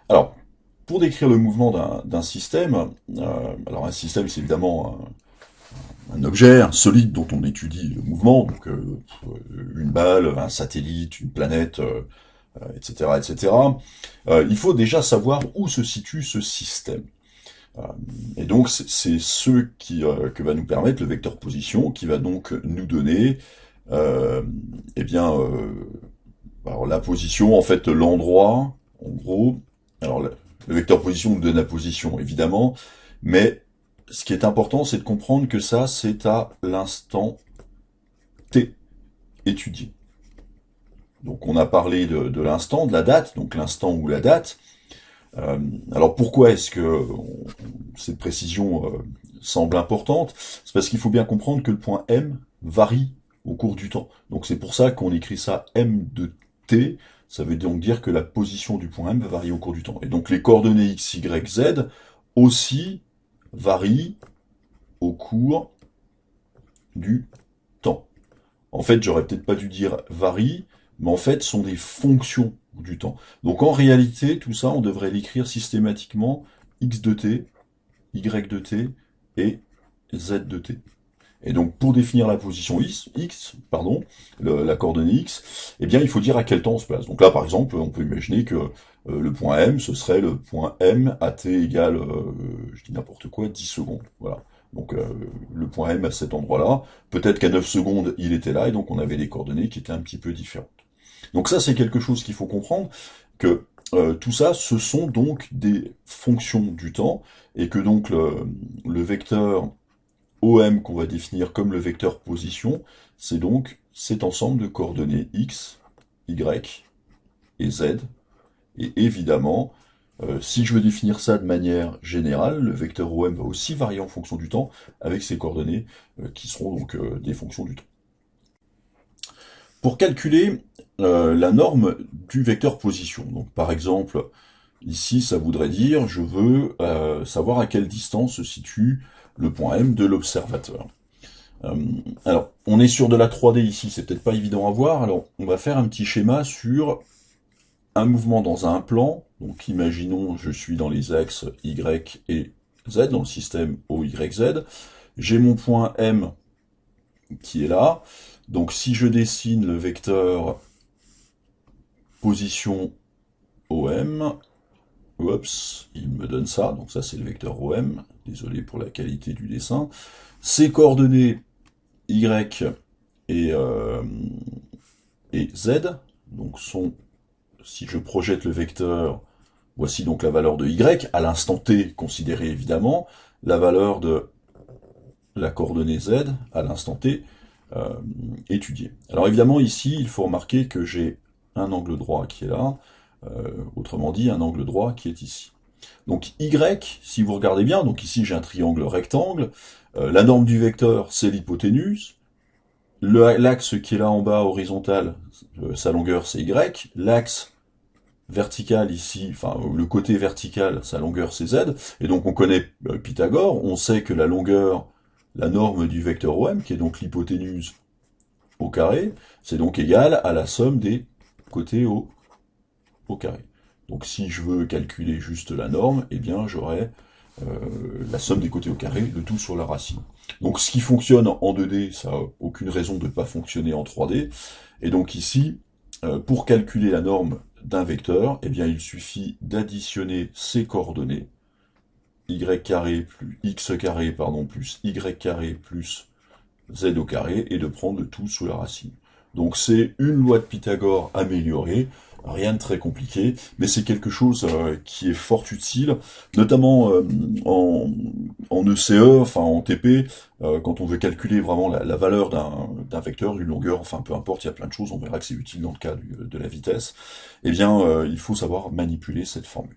Alors, pour décrire le mouvement d'un système, alors un système c'est évidemment un objet, un solide dont on étudie le mouvement, donc une balle, un satellite, une planète, etc., etc. Il faut déjà savoir où se situe ce système. Euh, et donc c'est ce que va nous permettre le vecteur position, qui va donc nous donner, euh, eh bien, alors la position, en fait, l'endroit, en gros. Alors le vecteur position nous donne la position, évidemment, mais ce qui est important, c'est de comprendre que ça, c'est à l'instant t étudié. Donc on a parlé de l'instant, de la date, donc l'instant ou la date. Euh, alors pourquoi est-ce que cette précision semble importante? C'est parce qu'il faut bien comprendre que le point M varie au cours du temps. Donc c'est pour ça qu'on écrit ça M de t. Ça veut donc dire que la position du point M va varier au cours du temps. Et donc les coordonnées x, y, z aussi varient au cours du temps. En fait, j'aurais peut-être pas dû dire varie, mais en fait, sont des fonctions du temps. Donc en réalité, tout ça, on devrait l'écrire systématiquement x de t, y de t et z de t. Et donc pour définir la position x, la coordonnée x, eh bien il faut dire à quel temps on se place. Donc là par exemple, on peut imaginer que le point M, ce serait le point M à t égale, je dis n'importe quoi, 10 secondes. Voilà. Donc le point M à cet endroit-là, peut-être qu'à 9 secondes il était là, et donc on avait des coordonnées qui étaient un petit peu différentes. Donc ça c'est quelque chose qu'il faut comprendre, que tout ça, ce sont donc des fonctions du temps, et que donc le vecteur OM qu'on va définir comme le vecteur position, c'est donc cet ensemble de coordonnées x, y et z. Et évidemment, si je veux définir ça de manière générale, le vecteur OM va aussi varier en fonction du temps avec ses coordonnées qui seront donc des fonctions du temps. Pour calculer la norme du vecteur position, donc par exemple, ici ça voudrait dire je veux savoir à quelle distance se situe le point M de l'observateur. Euh, alors, on est sur de la 3D ici, c'est peut-être pas évident à voir, alors on va faire un petit schéma sur un mouvement dans un plan. Donc imaginons je suis dans les axes Y et Z, dans le système OYZ. J'ai mon point M qui est là. Donc si je dessine le vecteur position OM, oups, il me donne ça, donc ça c'est le vecteur OM, désolé pour la qualité du dessin. Ces coordonnées Y et, et Z, donc sont, si je projette le vecteur, voici donc la valeur de Y, à l'instant T considéré évidemment, la valeur de la coordonnée Z, à l'instant T, euh, étudiée. Alors évidemment ici, il faut remarquer que j'ai un angle droit qui est là, autrement dit un angle droit qui est ici. Donc Y, si vous regardez bien, donc ici j'ai un triangle rectangle, la norme du vecteur c'est l'hypoténuse, l'axe qui est là en bas horizontal, sa longueur c'est Y, l'axe vertical ici, enfin le côté vertical, sa longueur c'est Z, et donc on connaît Pythagore, on sait que la longueur, la norme du vecteur OM, qui est donc l'hypoténuse au carré, c'est donc égal à la somme des côtés au carré. Donc si je veux calculer juste la norme, eh bien j'aurai la somme des côtés au carré, le tout sur la racine. Donc ce qui fonctionne en 2D, ça n'a aucune raison de ne pas fonctionner en 3D. Et donc ici, pour calculer la norme d'un vecteur, eh bien il suffit d'additionner ses coordonnées, y carré plus x carré, pardon, plus y carré plus z au carré, et de prendre le tout sous la racine. Donc c'est une loi de Pythagore améliorée, rien de très compliqué, mais c'est quelque chose qui est fort utile, notamment en ECE, enfin en TP, quand on veut calculer vraiment la valeur d'un vecteur, d'une longueur, enfin peu importe, il y a plein de choses, on verra que c'est utile dans le cas de la vitesse, eh bien il faut savoir manipuler cette formule.